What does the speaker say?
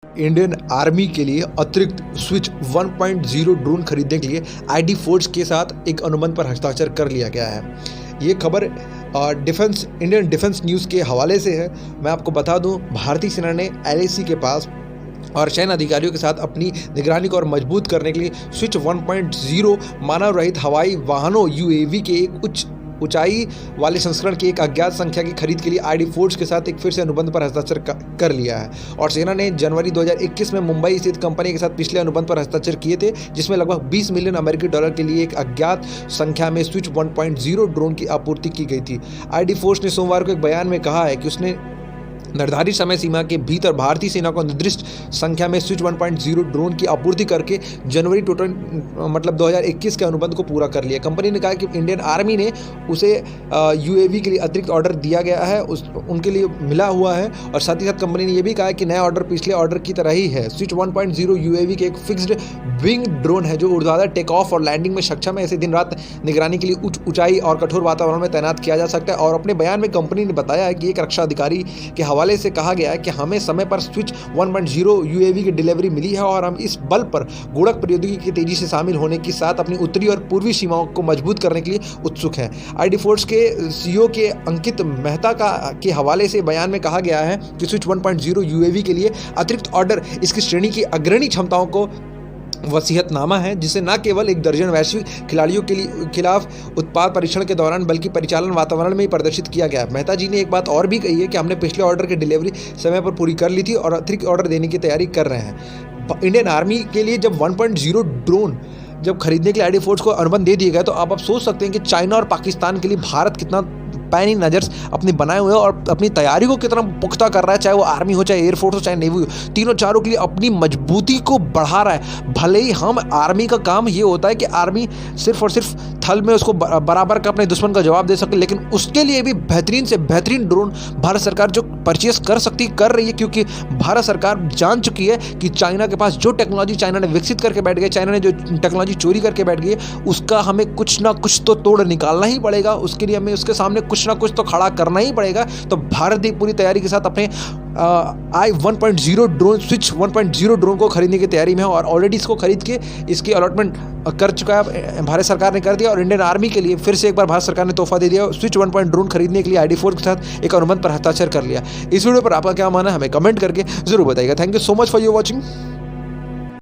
Indian army के लिए अतिरिक्त स्विच 1.0 ड्रोन खरीदने के लिए आईडी फोर्स के साथ एक अनुबंध पर हस्ताक्षर कर लिया गया है। ये खबर इंडियन डिफेंस न्यूज़ के हवाले से है। मैं आपको बता दूं, भारतीय सेना ने एलएसी के पास और सैन्य अधिकारियों के साथ अपनी निगरानी को और मजबूत करने के लिए स्विच 1.0 मानव रहित हवाई वाहनों यूएवी के एक उच्च ऊंचाई वाले संस्करण की एक अज्ञात संख्या की खरीद के लिए आईडी फोर्स के साथ एक फिर से अनुबंध पर हस्ताक्षर कर लिया है। और सेना ने जनवरी 2021 में मुंबई स्थित कंपनी के साथ पिछले अनुबंध पर हस्ताक्षर किए थे, जिसमें लगभग 20 मिलियन अमेरिकी डॉलर के लिए एक अज्ञात संख्या में स्विच 1.0 ड्रोन की आपूर्ति की गई थी। आईडी फोर्स ने सोमवार को एक बयान में कहा है कि उसने निर्धारित समय सीमा के भीतर भारतीय सेना को निर्दिष्ट संख्या में स्विच 1.0 ड्रोन की आपूर्ति करके जनवरी 2021 के अनुबंध को पूरा कर लिया। कंपनी ने कहा कि इंडियन आर्मी ने उसे यूएवी के लिए अतिरिक्त ऑर्डर दिया गया है, उनके लिए मिला हुआ है। और साथ ही साथ कंपनी ने यह भी कहा है कि नया ऑर्डर पिछले ऑर्डर की तरह ही है। स्विच 1.0 यूएवी के एक फिक्स्ड विंग ड्रोन है जो ऊर्ध्वाधर टेक ऑफ और लैंडिंग में सक्षम है। इसे दिन रात निगरानी के लिए उच्च ऊंचाई और कठोर वातावरण में तैनात किया जा सकता है। और अपने बयान में कंपनी ने बताया है कि एक रक्षा अधिकारी के हवाले से कहा गया है कि हमें समय पर स्विच 1.0 यूएवी की डिलीवरी मिली है और हम इस बल पर गुणक प्रौद्योगिकी के तेजी से शामिल होने के साथ अपनी उत्तरी और पूर्वी सीमाओं को मजबूत करने के लिए उत्सुक हैं। आईडी फोर्स के सीईओ के अंकित मेहता के हवाले से बयान में कहा गया है कि स्विच 1.0 यूएवी के लिए अतिरिक्त ऑर्डर इसकी श्रेणी की अग्रणी क्षमताओं को वसीयतनामा है, जिसे न केवल एक दर्जन वैश्विक खिलाड़ियों के खिलाफ उत्पाद परीक्षण के दौरान बल्कि परिचालन वातावरण में ही प्रदर्शित किया गया। मेहता जी ने एक बात और भी कही है कि हमने पिछले ऑर्डर की डिलीवरी समय पर पूरी कर ली थी और अतिरिक्त ऑर्डर देने की तैयारी कर रहे हैं। इंडियन आर्मी के लिए जब 1.0 ड्रोन जब खरीदने के लिए आईडी फोर्स को अनुबंध दे दिया गया, तो आप सोच सकते हैं कि चाइना और पाकिस्तान के लिए भारत कितना पैनी नज़र अपनी बनाए हुए और अपनी तैयारी को कितना पुख्ता कर रहा है, चाहे वो आर्मी हो, चाहे एयरफोर्स हो, चाहे नेवी हो। तीनों चारों के लिए अपनी मजबूती को बढ़ा रहा है। भले ही हम आर्मी का काम ये होता है कि आर्मी सिर्फ और सिर्फ थल में उसको बराबर का अपने दुश्मन का जवाब दे सके, लेकिन उसके लिए भी बेहतरीन से बेहतरीन ड्रोन भारत सरकार जो परचेस कर रही है, क्योंकि भारत सरकार जान चुकी है कि चाइना के पास जो टेक्नोलॉजी चाइना ने विकसित करके बैठ गई, चाइना ने जो टेक्नोलॉजी चोरी करके बैठ गई, उसका हमें कुछ ना कुछ तो तोड़ निकालना ही पड़ेगा। उसके लिए हमें उसके सामने कुछ ना कुछ तो खड़ा करना ही पड़ेगा। तो भारत भी पूरी तैयारी के साथ अपने स्विच 1.0 ड्रोन को खरीदने की तैयारी में है और ऑलरेडी इसको खरीद के इसकी अलॉटमेंट कर चुका है, भारत सरकार ने कर दिया। और इंडियन आर्मी के लिए फिर से एक बार भारत सरकार ने तोहफा दे दिया, स्विच 1.0 ड्रोन खरीदने के लिए आईडी फोर्स के साथ एक अनुबंध पर हस्ताक्षर कर लिया। इस वीडियो पर आपका क्या मानना है हमें कमेंट करके जरूर बताइएगा। Thank you so much for your watching.